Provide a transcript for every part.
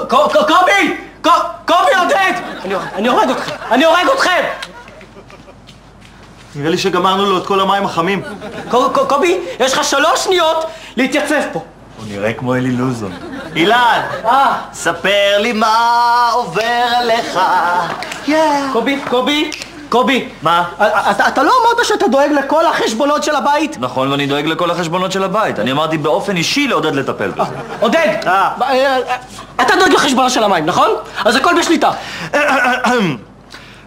קובי! קובי עודד! אני הורג אתכם! נראה לי שגמרנו לו את כל המים החמים. קובי, יש לך 3 שניות להתייצב פה. הוא נראה כמו אלי לוזון. אילן! ספר לי מה עובר עליך. קובי. מה? אתה לא אמרת שאתה דואג לכל החשבונות של הבית? נכון, ואני דואג לכל החשבונות של הבית. אני אמרתי באופן אישי לעודד לטפל בזה. עודד! אתה דואג לחשבונות של המים, נכון? אז הכל בשליטה.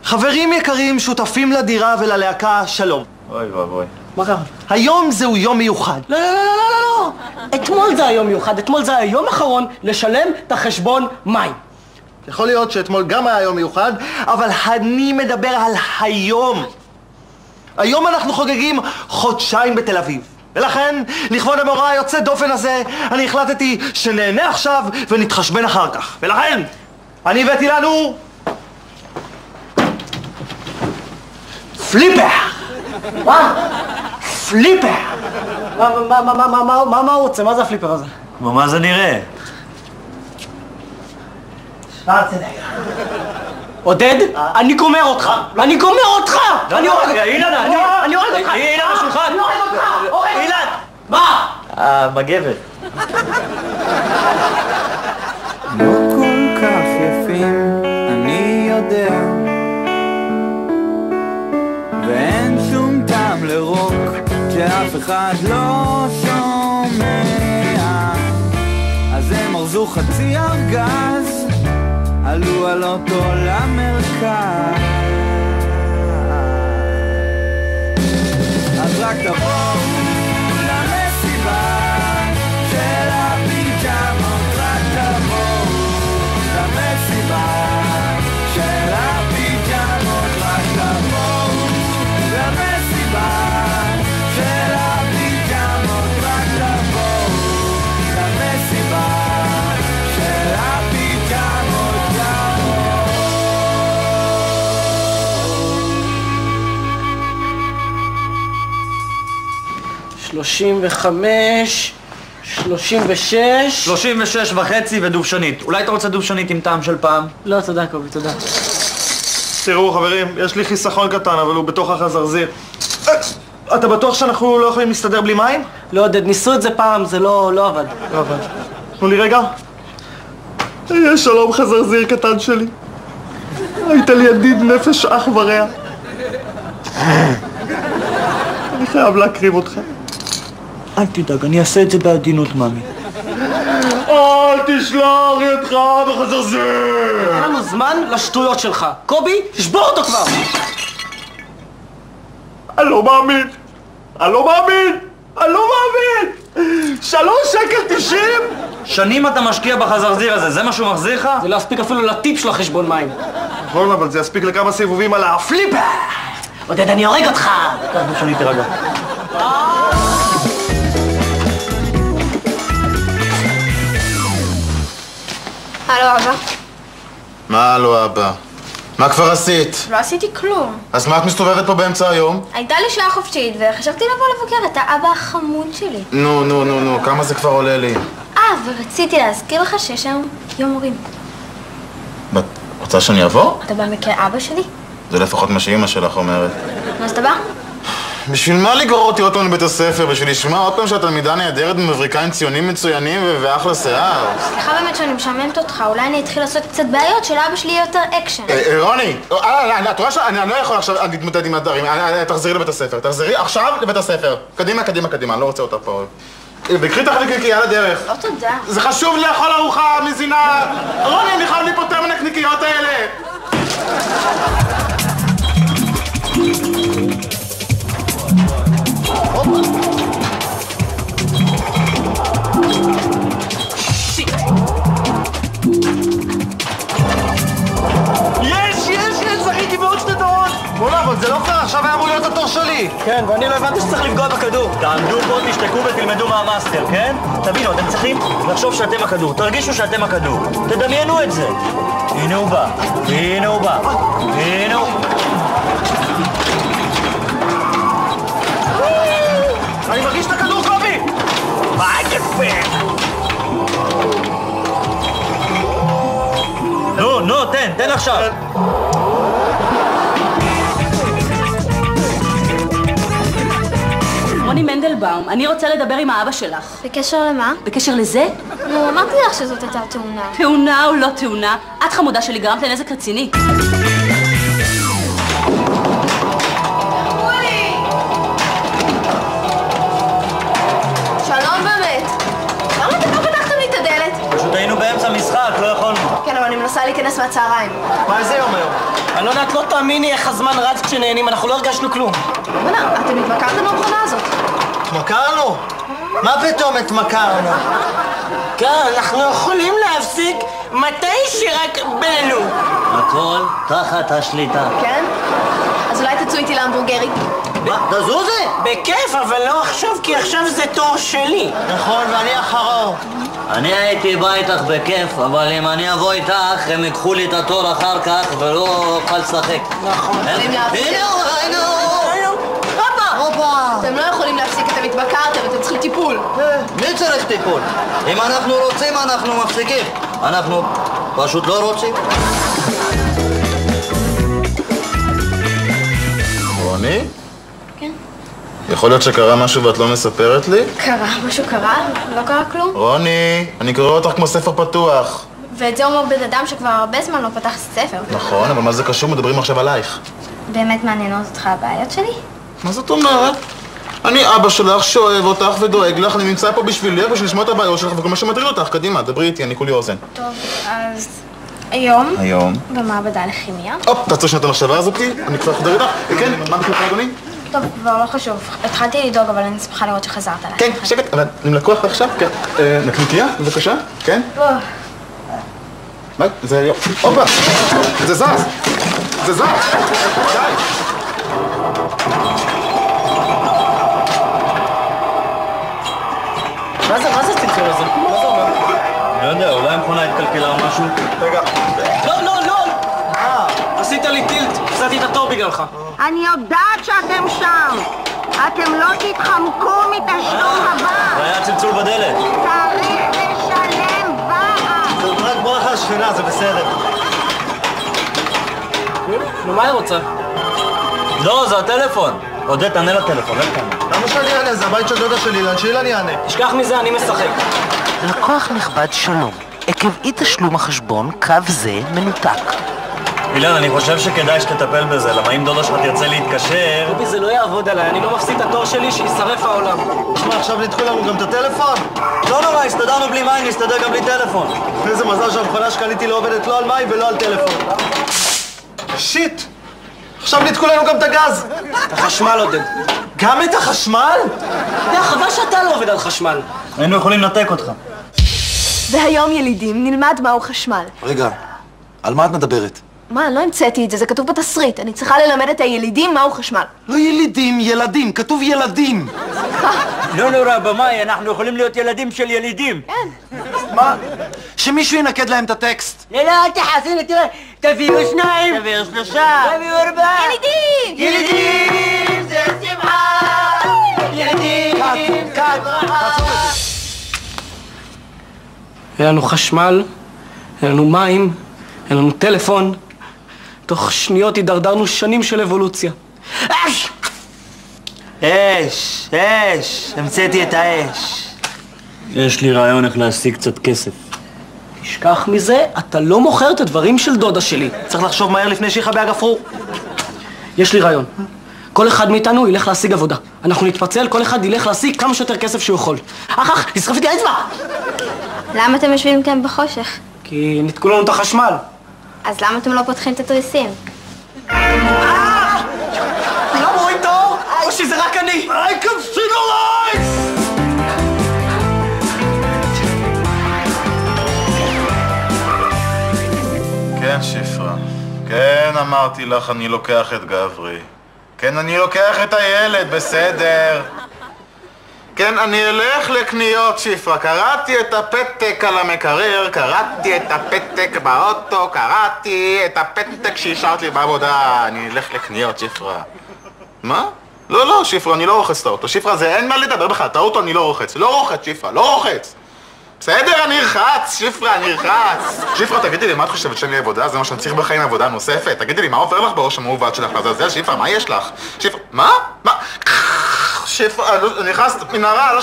חברים יקרים, שותפים לדירה וללהקה, שלום. אוי ואבוי. מה קרה? היום זהו יום מיוחד. לא. אתמול זה היום מיוחד. אתמול זה היום האחרון לשלם את החשבון מים. יכול להיות שאתמול גם היה יום מיוחד, אבל אני מדבר על היום. היום אנחנו חוגגים חודשיים בתל אביב. ולכן, לכבוד המאורע היוצא דופן הזה, אני החלטתי שנהנה עכשיו ונתחשבן אחר כך. ולכן, אני הבאתי לנו... פליפר! מה? פליפר! מה הוא רוצה? מה זה הפליפר הזה? מה זה נראה? עודד, אני גומר אותך! אני הורג אותך! אילן! אני הורג אותך! אילן, בשולחן! אני הורג אותך! אילן! מה? מגבת. לא כל כך יפים, אני יודע, ואין שום טעם לרוק שאף אחד לא שומע, אז הם ארזו חצי ארגז, עלו על אוטו למרכז, אז רק תבואו למסיבה של הפיג'מות, רק תבואו למסיבה של הפיג'מות, רק תבואו למסיבה של הפיג'מות, רק תבואו למסיבה של הפיג'מות, תבואו. 35, 36... 36 וחצי ודובשנית. אולי אתה רוצה דובשנית עם טעם של פעם? לא, תודה קובי, תודה. תראו חברים, יש לי חיסכון קטן, אבל הוא בתוך החזרזיר. אתה בטוח שאנחנו לא יכולים להסתדר בלי מים? לא, עודד, ניסו את זה פעם, זה לא עבד. לא עבד. תנו לי רגע. שלום חזרזיר קטן שלי. היית לי ידיד נפש אח ורע. אני חייב להקריב אותך. אל תדאג, אני אעשה את זה בעדינות, מאמי. אל תשלח ידך בחזרזיר! אין לנו זמן לשטויות שלך. קובי, תשבור אותו כבר! אני לא מאמין! 3 שקל 90? שנים אתה משקיע בחזרזיר הזה, זה מה שהוא מחזיר לך? זה לא יספיק אפילו לטיפ של החשבון מים. נכון, אבל זה יספיק לכמה סיבובים על הפליפר! עודד, אני הורג אותך! כך שאני תירגע. הלו אבא. מה הלו אבא? מה כבר עשית? לא עשיתי כלום. אז מה את מסתובבת פה באמצע היום? הייתה לי שעה חופשית וחשבתי לבוא לבקר את האבא החמוד שלי. נו, כמה זה כבר עולה לי? ורציתי להזכיר לך שיש היום יום הורים. את רוצה שאני אבוא? אתה בא מכיר אבא שלי? זה לפחות מה שאמא שלך אומרת. אז אתה בא? בשביל מה לגרור אותי עוד פעם לבית הספר? בשביל לשמוע עוד פעם שהתלמידה נהדרת ומבריקה עם ציונים מצוינים ואחלה שיער? סליחה באמת שאני משעממת אותך, אולי אני אתחיל לעשות קצת בעיות שלאבא שלי יהיה יותר אקשן. רוני, את רואה שאני לא יכול עכשיו להתמודד עם הדברים. תחזרי לבית הספר, תחזרי עכשיו לבית הספר. קדימה, אני לא רוצה אותה פה. וקחי את הנקניקייה לדרך. לא תודה. זה חשוב לי לאכול ארוחה מזינה. רוני, אני חייב להיפטר מהנקניקיות האלה. זכיתי בעוד 2 דורות! בוא'נה, אבל זה לא פייר, עכשיו היה אמור להיות התור שלי! כן, ואני לא הבנתי שצריך לפגוע בכדור. תעמדו פה, תשתקו ותלמדו מהמאסטר, כן? תבינו, אתם צריכים לחשוב שאתם הכדור, תרגישו שאתם הכדור. תדמיינו את זה. הנה הוא בא, הנה הוא בא, הנה הוא... אני מרגיש את הכדור, קובי! מה יפה! לא, תן עכשיו. רוני מנדלבאום, אני רוצה לדבר עם האבא שלך. בקשר למה? בקשר לזה? נו, אמרתי לך שזאת הייתה תאונה. תאונה או לא תאונה, את חמודה שלי גרמת לנזק רציני. שלום באמת. למה אתם לא פתחתם לי את הדלת? פשוט היינו באמצע משחק, לא יכולנו. כן, אבל אני מנסה להיכנס מהצהריים. מה זה יום היום? אלונה, את לא תאמיני איך הזמן רץ כשנהנים, אנחנו לא הרגשנו כלום. בנה, אתם התמכרתם למכונה הזאת. התמכרנו? מה פתאום התמכרנו? כן, אנחנו יכולים להפסיק מתי שרק בנו. הכל תחת השליטה. כן? אז אולי תצאו איתי להמבורגרי. מה? תזוזי! בכיף, אבל לא עכשיו, כי עכשיו זה תור שלי. נכון, ואני אחרון. אני הייתי בא איתך בכיף, אבל אם אני אבוא איתך, הם ייקחו לי את התור אחר כך ולא אוכל לשחק. נכון. אתם לא יכולים להפסיק, אתם התמכרתם, אתם צריכים טיפול. מי צריך טיפול? אם אנחנו רוצים, אנחנו מפסיקים. אנחנו פשוט לא רוצים. רוני? כן. יכול להיות שקרה משהו ואת לא מספרת לי? קרה, משהו קרה? לא קרה כלום? רוני, אני קורא אותך כמו ספר פתוח. ואת זה אומר בן אדם שכבר הרבה זמן לא פתח ספר. נכון, אבל מה זה קשור? מדברים עכשיו עלייך. באמת מעניינות אותך הבעיות שלי? מה זאת אומרת? אני אבא שלך שאוהב אותך ודואג לך, אני נמצא פה בשבילך בשביל לשמוע את הבעיות שלך וכל מה שמטריד אותך. קדימה, דברי איתי, אני כולי אוזן. טוב, אז היום היום? במעבדה לכימיה. הופ, תעצור שנייה את המחשבה הזאתי, אני כבר חודר איתך. כן, מה בשבילך אדוני? טוב, כבר לא חשוב. התחלתי לדאוג, אבל אני שמחה לראות שחזרת אליי. כן, שקט, אבל עם לקוח עכשיו, כן. נקניקייה, בבקשה, כן? מה? זה יופי. הופה, זה זז. זה זז. די. מה זה הצלצול הזה? מה זה אומר? לא יודע, אולי המכונה התקלקלה או משהו? רגע. לא! עשית לי טילט, הפסדתי את התור בגללך. אני יודעת שאתם שם. אתם לא תתחמקו מתשלום הבא. זה היה צלצול בדלת. צריך לשלם בעד. זה רק ברכה השכנה, זה בסדר. נו, מה היא רוצה? לא, זה הטלפון. עודד, תענה לטלפון, אין כמה. למה שאני אענה? זה הבית של דודה שלי, לאן שלי אני אענה? תשכח מזה, אני משחק. לקוח נכבד שלום, עקב אי תשלום החשבון, קו זה מנותק. אילן, אני חושב שכדאי שתטפל בזה, למה אם דודה שלך תרצה להתקשר... רובי, זה לא יעבוד עליי, אני לא מפסיד את התור שלי, שישרף העולם. תשמע, עכשיו ניתחו לנו גם את הטלפון? לא נורא, הסתדרנו בלי מים, נסתדר גם בלי טלפון. איזה מזל שהמכונה שקניתי לא עובדת לא על מים ולא על טלפון. שיט! עכשיו ניתקו לנו גם את הגז! את החשמל, עודד. גם את החשמל? אתה יודע, חבל שאתה לא עובד על חשמל. היינו יכולים לנתק אותך. והיום ילידים נלמד מהו חשמל. רגע, על מה את מדברת? מה, אני לא המצאתי את זה, זה כתוב בתסריט. אני צריכה ללמד את הילידים מהו חשמל. לא ילידים, ילדים, כתוב ילדים. לא נורא, במאי, אנחנו יכולים להיות ילדים של ילידים. כן. מה? שמישהו ינקד להם את הטקסט. לא, אל תחסין, תראה, תביאו שניים, תביאו שלושה, תביאו ארבעה. ילידים! ילדים, זה שמחה! ילדים, אין לנו חשמל, אין לנו מים, אין לנו טלפון. תוך שניות הידרדרנו שנים של אבולוציה. אש, המצאתי את האש. יש לי רעיון איך להשיג קצת כסף. תשכח מזה, אתה לא מוכר את הדברים של דודה שלי. צריך לחשוב מהר לפני שיחבא הגפרור. יש לי רעיון. כל אחד מאיתנו ילך להשיג עבודה. אנחנו נתפצל, כל אחד ילך להשיג כמה שיותר כסף שהוא יכול. אך, נשרף איתי האצבע! למה אתם יושבים כאן בחושך? כי ניתקו לנו את החשמל. אז למה אתם לא פותחים את התריסים? כולם רואים את האור? או שזה רק אני? I can see the lights! כן, שפרה. כן, אמרתי לך, אני לוקח את גברי. כן, אני לוקח את הילד, בסדר. כן, אני אלך לקניות, שפרה. קראתי את הפתק על המקרר, קראתי את הפתק באוטו, קראתי את הפתק שהשארת לי בעבודה. אני אלך לקניות, שפרה. מה? לא, שפרה, אני לא רוחץ את האוטו. שפרה, זה אין מה לדבר בכלל. את האוטו אני לא רוחץ. לא רוחץ, שפרה, לא רוחץ. בסדר, אני ארחץ, שפרה, אני ארחץ. שפרה, תגידי לי, מה את חושבת שאני עבודה? זה מה שאני צריך בחיים עבודה נוספת. תגידי לי, מה עובר לך בראש המעוות שלך? לעזאזל, שפרה, מה יש לך? שפרה, מה? מה? שפרה, אני נכנס מנהרה, לא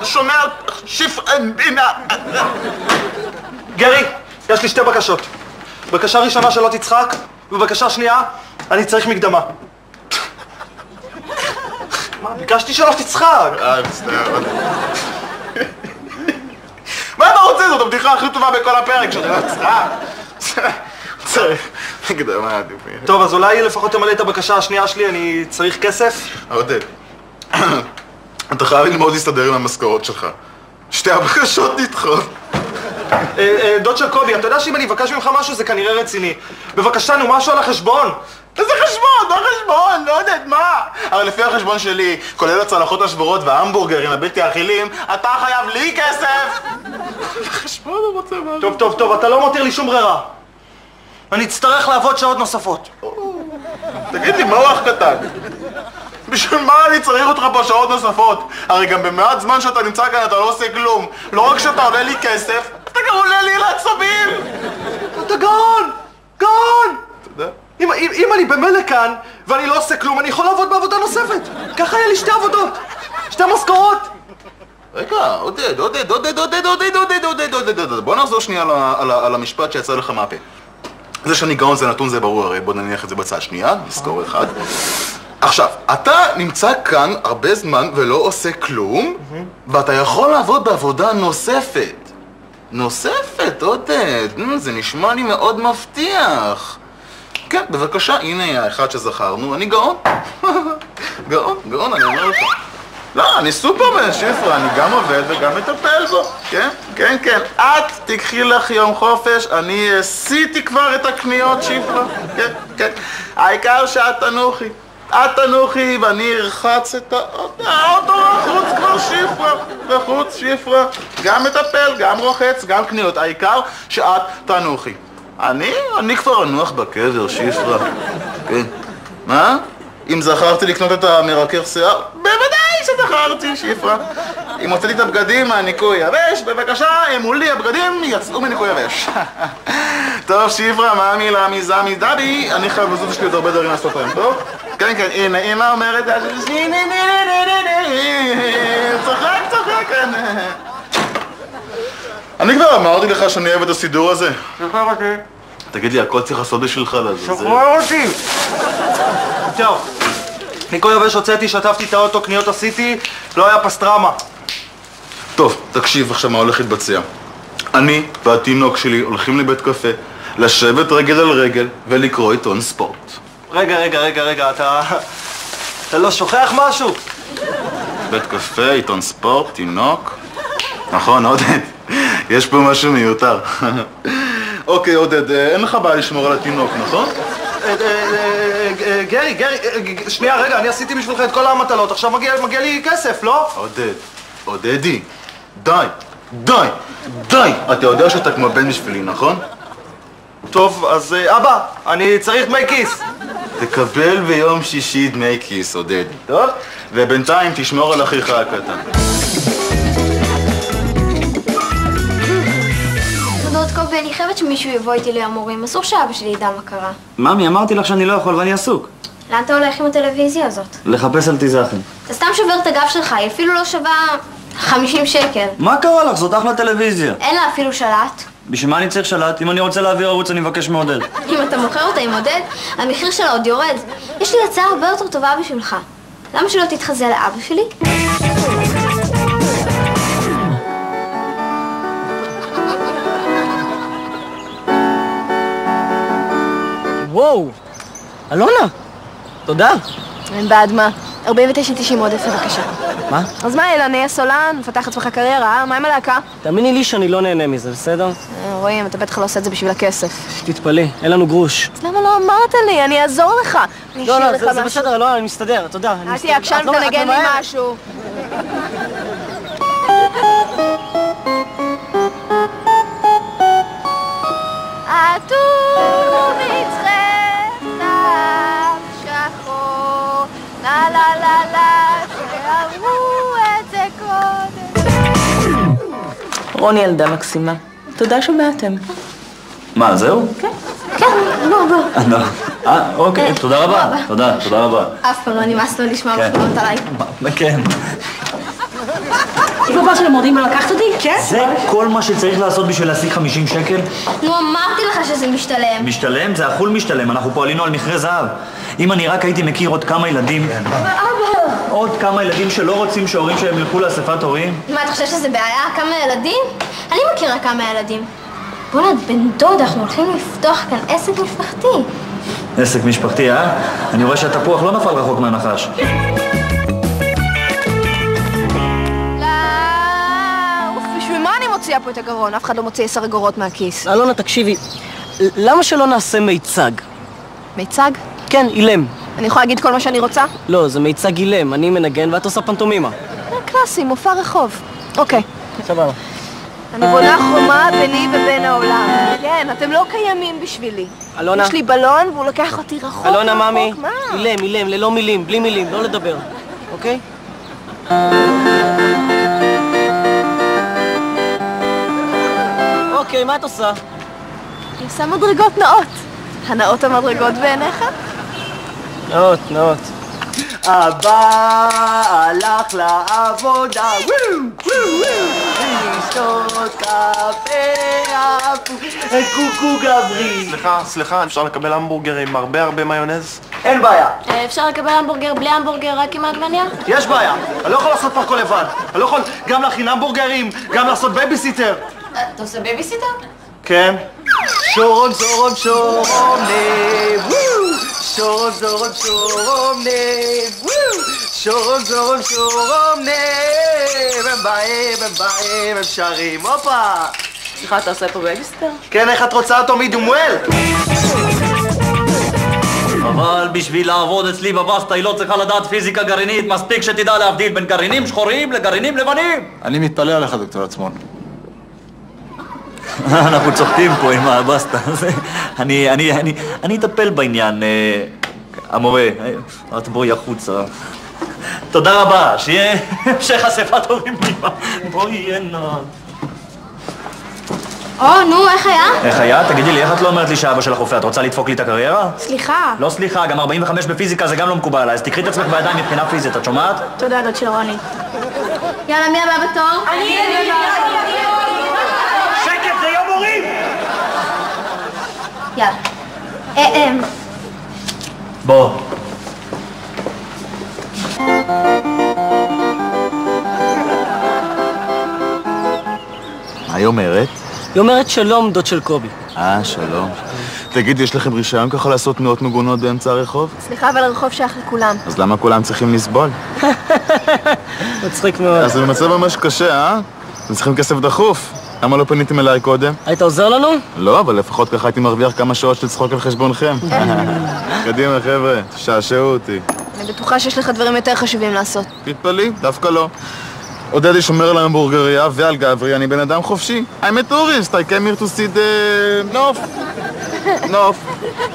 שומע, שפרה, גרי, יש לי 2 בקשות. בקשה ראשונה שלא תצחק, ובקשה שנייה, אני צריך מקדמה. מה, ביקשתי שלא תצחק. מצטער. מה אתה רוצה? זאת הבדיחה הכי טובה בכל הפרק, שאתה לא תצחק. צריך מקדמה עדיפי. טוב, אז אולי לפחות תמלא את הבקשה השנייה שלי, אני צריך כסף? עודד, אתה חייב ללמוד להסתדר עם המשכורות שלך. 2 הבקשות נדחות. דוד של קובי, אתה יודע שאם אני אבקש ממך משהו זה כנראה רציני. בבקשה, נו, משהו על החשבון. איזה חשבון? מה חשבון? לא יודעת, מה? הרי לפי החשבון שלי, כולל הצלחות השבורות וההמבורגרים הבלתי אכילים, אתה חייב לי כסף! חשבון הוא רוצה משהו. טוב, אתה לא מותיר לי שום ברירה. אני אצטרך לעבוד שעות נוספות. תגיד לי, מה הוא אח קטן? בשביל מה אני צריך אותך פה שעות נוספות? הרי גם במעט זמן שאתה נמצא כאן אתה לא עושה כלום. לא רק שאתה עולה לי כסף, אתה גם עולה לי לעצבים! אתה גאון! גאון! תודה. אם אני במילא כאן ואני לא עושה כלום, אני יכול לעבוד בעבודה נוספת. ככה היה לי 2 עבודות, 2 משכורות. רגע, עודד. בוא נחזור שנייה על המשפט שיצא לך מהפה. זה שאני גאון זה נתון זה ברור, הרי בוא נניח את זה בצד. שנייה, נזכור אחד. עכשיו, אתה נמצא כאן הרבה זמן ולא עושה כלום, ואתה יכול לעבוד בעבודה נוספת. נוספת, עודד, זה נשמע לי מאוד מבטיח. כן, בבקשה, הנה האחד שזכרנו, אני גאון. גאון, אני אומר לך. לא, אני סופרמן, שפרה, אני גם עובד וגם מטפל בו. כן. את תקחי לך יום חופש, אני עשיתי כבר את הקניות, שפרה. כן. העיקר שאת תנוחי. את תנוחי ואני ארחץ את האוטו בחוץ כבר, שפרה. גם מטפל, גם רוחץ, גם קניות. העיקר שאת תנוחי. אני כבר אנוח בקבר, שפרה. כן. מה? אם זכרתי לקנות את המרכך שיער? בוודאי שזכרתי, שפרה. אם הוצאתי את הבגדים מהניקוי יבש, בבקשה, מולי הבגדים יצאו מניקוי יבש. טוב, שפרה, מה המילה מזמי דבי? אני חייב לזוז, יש לי עוד הרבה דברים לעשות היום, טוב? כן, הנה, אמא אומרת, צוחק, אני כבר אמרתי לך שאני אוהב את הסידור הזה. שחרר אותי. תגיד לי, הכל צריך לעשות בשבילך לזה. שחרר אותי! טוב, ניקוי יבש הוצאתי, שטפתי את האוטו, קניות עשיתי, לא היה פסטרמה. טוב, תקשיב עכשיו מה הולך להתבצע. אני והתינוק שלי הולכים לבית קפה, לשבת רגל על רגל ולקרוא עיתון ספורט. רגע, אתה לא שוכח משהו? בית קפה, עיתון ספורט, תינוק. נכון, עודד, יש פה משהו מיותר. אוקיי, עודד, אין לך בעיה לשמור על התינוק, נכון? גרי, שנייה, רגע, אני עשיתי בשבילך את כל המטלות, עכשיו מגיע לי כסף, לא? עודדי, די! אתה יודע שאתה כמו בן בשבילי, נכון? טוב, אז אבא, אני צריך דמי כיס. תקבל ביום שישי דמי כיס, עודד. טוב? ובינתיים תשמור על אחיך הקטן. דוד קובי, אני חייבת שמישהו יבוא איתי להמורים, אסור שאבא שלי ידע מה קרה. ממי, אמרתי לך שאני לא יכול ואני עסוק. לאן אתה הולך עם הטלוויזיה הזאת? לחפש על תיזכן. אתה סתם שובר את הגב שלך, היא אפילו לא שווה 50 שקל. מה קרה לך? זאת אחלה טלוויזיה. אין לה אפילו שלט. בשביל מה אני צריך שלט? אם אני רוצה להעביר ערוץ אני מבקש מעודד. אם אתה מוכר אותה עם עודד, המחיר שלה עוד יורד. יש לי הצעה הרבה יותר טובה בשבילך. למה שלא תתחזה לאבא שלי? וואו, אלונה, תודה. אין בעד מה. 49.90 עודף, בבקשה. מה? אז מה, אלא נהיה סולן, מפתח עצמך קריירה, מה עם הלהקה? תאמיני לי שאני לא נהנה מזה, בסדר? רואים, אתה בטח לא עושה את זה בשביל הכסף. תתפלא, אין לנו גרוש. אז למה לא אמרת לי? אני אעזור לך. לא, זה בסדר, לא, אני מסתדר, תודה. אל תהיה עקשן ותנגן לי משהו. עטור מצחך שחור, לה לה לה לה, שאמרו את זה קודם. רוני ילדה מקסימה. תודה שבאתם. מה, זהו? כן, בוא. אוקיי, תודה רבה. תודה רבה. אף פעם לא נמאס לו לשמוע מחמאות עליי. כן. איפה בא של המורדים לא לקחת אותי? כן. זה כל מה שצריך לעשות בשביל להשיג 50 שקל? נו, אמרתי לך שזה משתלם. משתלם? זה החול משתלם, אנחנו פה עלינו על מכרה זהב. אם אני רק הייתי מכיר עוד כמה ילדים... עוד כמה ילדים שלא רוצים שההורים שלהם ילכו לאספת הורים? מה, אתה חושב שזה בעיה? כמה ילדים? אני מכירה כמה ילדים. בוא'נה, בן דוד, אנחנו הולכים לפתוח כאן עסק משפחתי. עסק משפחתי, אה? אני רואה שהתפוח לא נפל רחוק מהנחש. בשביל מה אני מוציאה פה את הגרון? אף אחד לא מוציא 10 אגורות מהכיס. אלונה, תקשיבי, למה שלא נעשה מיצג? מיצג? כן, אילם. אני יכולה להגיד כל מה שאני רוצה? לא, זה מיצג אילם, אני מנגן ואת עושה פנטומימה. קלאסי, מופע רחוב. אוקיי. סבבה. אני בונה חומה ביני ובין העולם. כן, אתם לא קיימים בשבילי. אלונה. יש לי בלון והוא לוקח אותי רחוק. אלונה, רחוק. ממי. מה? אילם, ללא מילים, בלי מילים, לא לדבר. אוקיי? אוקיי, מה את עושה? אני עושה מדרגות נאות. הנאות המדרגות בעיניך? נאות. אבא הלך לעבודה, לשתות קפה, קוקו גברי. סליחה, אפשר לקבל המבורגר עם הרבה מיונז? אין בעיה. אפשר לקבל המבורגר בלי המבורגר רק עם העגבניה? יש בעיה. אני לא יכול לעשות פה הכל לבד. אני לא יכול גם להכין המבורגרים, גם לעשות בייביסיטר. אתה עושה בייביסיטר? כן. שורון, שורון, שורון, שורון, שורון, שורון, שורון, שורון, שורון, הם באים, הם שרים, הופה! סליחה, אתה עושה פה בייביסיטר? כן, איך את רוצה אותו מדומואל? אבל בשביל לעבוד אצלי בבסטה היא לא צריכה לדעת פיזיקה גרעינית, מספיק שתדע להבדיל בין גרעינים שחורים לגרעינים לבנים. אני מתפלא עליך, דוקטור עצמון. אנחנו צוחקים פה עם הבסטה. אני אטפל בעניין, המורה. את בואי החוצה. תודה רבה, שיהיה המשך אספת הורים נעימה. בואי הנה. נו, איך היה? איך היה? תגידי לי, איך את לא אומרת לי שאבא שלך רופא? את רוצה לדפוק לי את הקריירה? סליחה. לא סליחה, גם 45 בפיזיקה זה גם לא מקובל עליי, אז תקחי את עצמך בידיים מבחינה פיזית, את שומעת? תודה, דוד של רוני. יאללה, מי הבא בתור? אני. שקט, זה יום הורים! יאללה. בוא. מה היא אומרת? היא אומרת שלום, דוד של קובי. שלום. תגיד, יש לכם רישיון ככה לעשות תנועות מגונות באמצע הרחוב? סליחה, אבל הרחוב שייך לכולם. אז למה כולם צריכים לסבול? מצחיק מאוד. אז זה במצב ממש קשה, אה? אתם צריכים כסף דחוף. למה לא פניתם אליי קודם? היית עוזר לנו? לא, אבל לפחות ככה הייתי מרוויח כמה שעות של צחוק על חשבונכם. קדימה, חבר'ה, תשעשעו אותי. אני בטוחה שיש לך דברים יותר חשובים לעשות. תתפלאי, דווקא לא. עודדי שומר על ההמבורגריה ועל גברי, אני בן אדם חופשי. I'm a tourist, I came here to see the... נוף.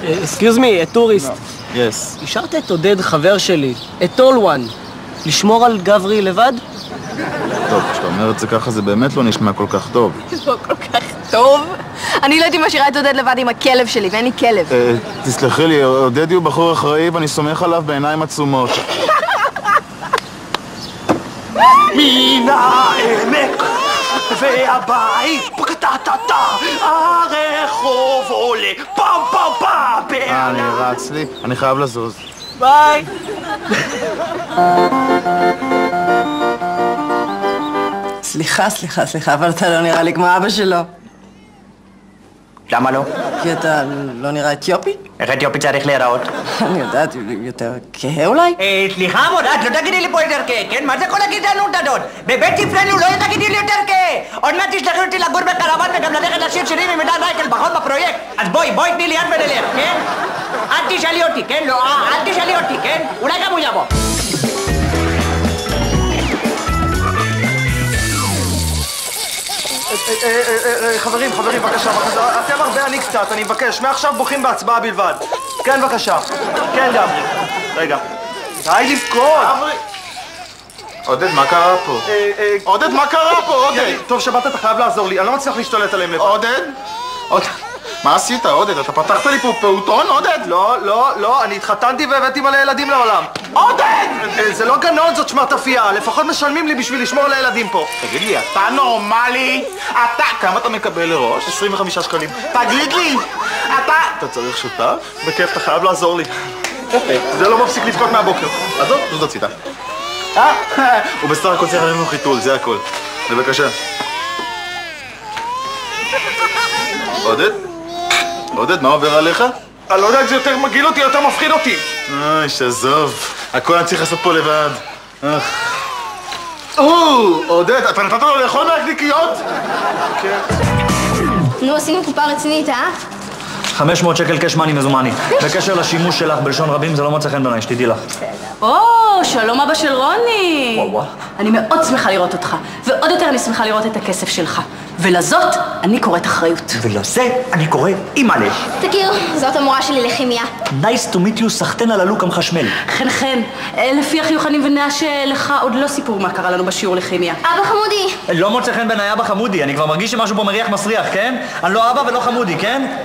Excuse me, a tourist. Yes. השארת את עודד חבר שלי, את all one, לשמור על גברי לבד? טוב, כשאתה אומר את זה ככה זה באמת לא נשמע כל כך טוב. לא כל כך טוב? אני לא הייתי משאירה את עודד לבד עם הכלב שלי, ואין לי כלב. תסלחי לי, עודדי הוא בחור אחראי ואני סומך עליו בעיניים עצומות. מן העמק והבית פקטטטה הרחוב עולה פעם אני רץ לי, אני חייב לזוז. ביי! סליחה, אבל אתה לא נראה לי כמו אבא שלו. למה לא? כי אתה לא נראה אתיופי? איך אתיופי צריך להיראות? אני יודעת, יותר כהה אולי? סליחה מורה, את לא תגידי לי פה יותר כהה, כן? מה זה כל הגזענות הזאת? בבית ספרנו לא תגידי לי יותר כהה! עוד מעט תשלחי אותי לגור בקרוון וגם ללכת לשיר שירים עם עידן רייקל בחוד בפרויקט! אז בואי תני לי יד ונלך, כן? אל תשאלי אותי, כן? לא, אל תשאלי אותי, כן? אולי גם הוא יבוא. חברים, בבקשה, אתם הרבה, אני קצת, אני מבקש, מעכשיו בוכים בהצבעה בלבד. כן, בבקשה. כן, גברי. רגע. די לבכות. עודד, מה קרה פה? עודד, מה קרה פה, עודד? טוב, שבת, אתה חייב לעזור לי, אני לא מצליח להשתלט עליהם לבד. עודד? עודד? מה עשית, עודד? אתה פתחת לי פה פעוטון, עודד? לא, אני התחתנתי והבאתי מלא ילדים לעולם. עודד! זה לא גנון, זאת שמרטפייה, לפחות משלמים לי בשביל לשמור על הילדים פה. תגיד לי, אתה נורמלי? כמה אתה מקבל לראש? 25 שקלים. תגיד לי, אתה צריך שותף? בכיף, אתה חייב לעזור לי. זה לא מפסיק לבכות מהבוקר. עזוב, זאת הציטה. הוא בסך הכל צריך לנו חיתול, זה הכל. בבקשה. עודד? עודד, מה עובר עליך? אני לא יודע אם זה יותר מגעיל אותי, יותר מפחיד אותי. שזוב. הכל אני צריך לעשות פה לבד. עודד, אתה נתת לו לאכול מהקניקיות? כן. נו, עשינו קופה רצינית, 500 שקל קש מאני מזומני. בקשר לשימוש שלך בלשון רבים זה לא מוצא חן בעיניי, שתדעי לך. או, שלום אבא של רוני. אני מאוד שמחה לראות אותך, ועוד יותר אני שמחה לראות את הכסף שלך. ולזאת אני קוראת אחריות. ולזה אני קורא אימא'לה. תכיר, זאת המורה שלי לכימיה. Nice to meet you, סחטן על הלוק המחשמל. חן, לפי החיוכנים ונש לך עוד לא סיפור מה קרה לנו בשיעור לכימיה. אבא חמודי. לא מוצא חן בעיניי אבא חמודי, אני כבר מרגיש שמשהו פה מריח מסריח, כן? אני לא אבא ולא חמודי, כן?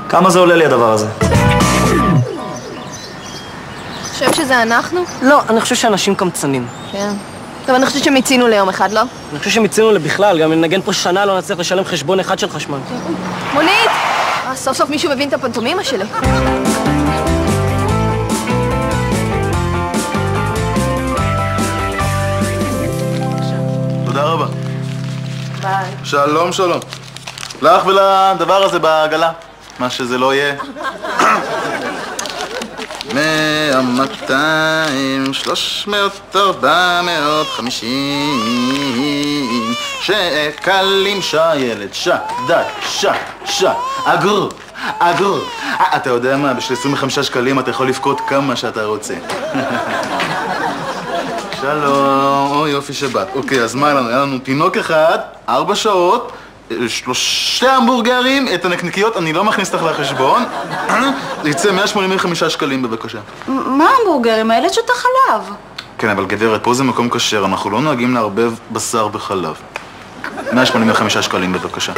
כמה זה עולה לי הדבר הזה? חושב שזה אנחנו? לא, אני חושב שאנשים קמצנים. כן. טוב, אני חושבת שמיצינו ליום אחד, לא? אני חושב שמיצינו לבכלל, גם אם נגן פה שנה לא נצליח לשלם חשבון אחד של חשמל. מונית! סוף סוף מישהו מבין את הפנטומימה שלי. תודה רבה. ביי. שלום, שלום. לך ולדבר הזה בעגלה, מה שזה לא יהיה. 100, 200, 300, 450 שקלים שילד, אגור. אתה יודע מה, בשביל 25 שקלים אתה יכול לבכות כמה שאתה רוצה. שלום, אוי יופי שבאת. אוקיי, אז מה לנו? היה לנו תינוק אחד, 4 שעות, 2 המבורגרים, את הנקניקיות אני לא מכניס לך לחשבון. זה יצא 185 שקלים בבקשה. מה המבורגרים? הילד שותה חלב. כן, אבל גברת, פה זה מקום כשר, אנחנו לא נוהגים לערבב בשר בחלב. 185 שקלים בבקשה.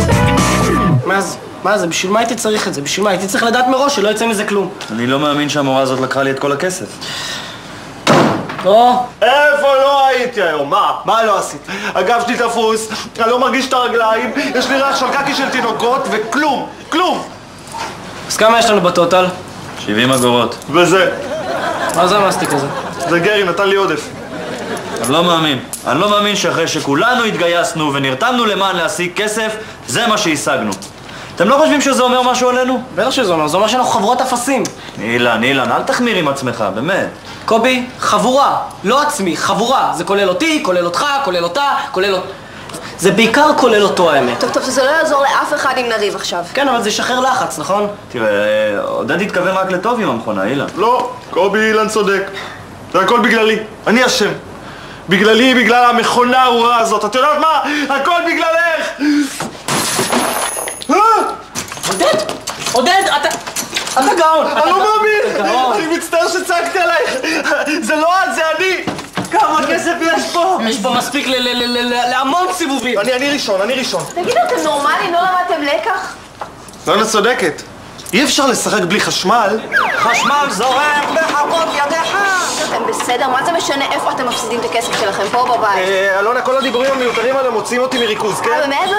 מה זה? בשביל מה הייתי צריך את זה? בשביל מה? הייתי צריך לדעת מראש שלא יצא מזה כלום. אני לא מאמין שהמורה הזאת לקחה לי את כל הכסף. איפה לא הייתי היום? מה לא עשית? הגב שלי תפוס, אני לא מרגיש את הרגליים, יש לי ריח של קקי של תינוקות וכלום, כלום! אז כמה יש לנו בטוטל? 70 אגורות. וזה? מה זה המסטיק הזה? זה גרי, נתן לי עודף. אני לא מאמין שאחרי שכולנו התגייסנו ונרתמנו למען להשיג כסף, זה מה שהשגנו. אתם לא חושבים שזה אומר משהו עלינו? בטח שזה אומר, זה אומר שאנחנו חבורות אפסים. אילן, אל תחמיר עם עצמך, באמת. קובי, חבורה, לא עצמי, חבורה. זה כולל אותי, כולל אותך, כולל אותה, זה בעיקר כולל אותו האמת. טוב, שזה לא יעזור לאף אחד אם נריב עכשיו. כן, אבל זה ישחרר לחץ, נכון? תראה, עודד התכוון רק לטוב עם המכונה, אילן. לא, קובי אילן צודק. זה הכל בגללי, אני אשם. בגללי, בגלל המכונה הארורה הזאת. את יודעת מה? הכל בגללך! עודד, אתה גאון! אני לא מאמין! אני מצטער שצעקתי עלייך! זה לא את, זה אני! כמה כסף יש פה? יש פה מספיק להמון סיבובים! אני ראשון. תגידו, אתם נורמלים? לא למדתם לקח? לא צודקת. אי אפשר לשחק בלי חשמל. חשמל זורם בחמות ידיך! אתם בסדר? מה זה משנה איפה אתם מפסידים את הכסף שלכם? פה בבית. אלונה, כל הדיבורים המיותרים האלה מוציאים אותי מריכוז, כן? באמת?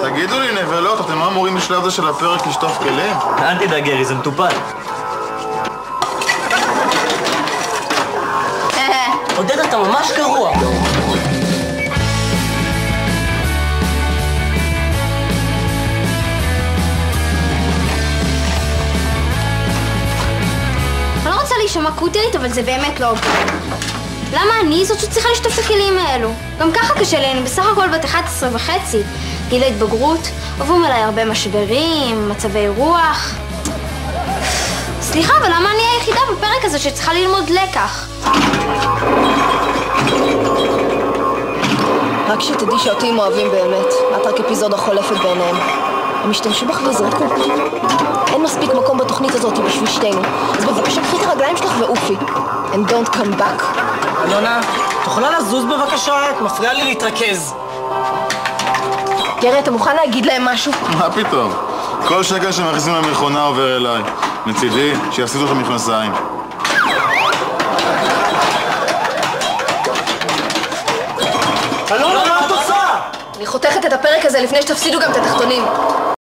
תגידו לי, נבלות, אתם לא אמורים בשלב הזה של הפרק לשטוף כלים? אל תדאג גרי, זה מטופל. עודד, אתה ממש גרוע. אני לא רוצה להישמע קוטרית, אבל זה באמת לא עובד. למה אני זאת שצריכה לשטוף את הכלים האלו? גם ככה קשה לי, אני בסך הכל בת 11.5. גיל ההתבגרות, עוברים אליי הרבה משברים, מצבי רוח. סליחה, אבל למה אני היחידה בפרק הזה שצריכה ללמוד לקח? רק שתדעי שאותי הם אוהבים באמת. את רק אפיזודה חולפת בעיניהם. הם השתמשו בך וזרקו. אין מספיק מקום בתוכנית הזאת בשביל שתינו. אז בבקשה קחי את הרגליים שלך ועופי. And don't come back. אלונה, תוכלה לזוז בבקשה? את מפריעה לי להתרכז. גרי, אתה מוכן להגיד להם משהו? מה פתאום? כל שקל שמכניסים למכונה עובר אליי. מצידי, שיפסידו את המכנסיים. אלונה, מה את עושה? אני חותכת את הפרק הזה לפני שתפסידו גם את התחתונים.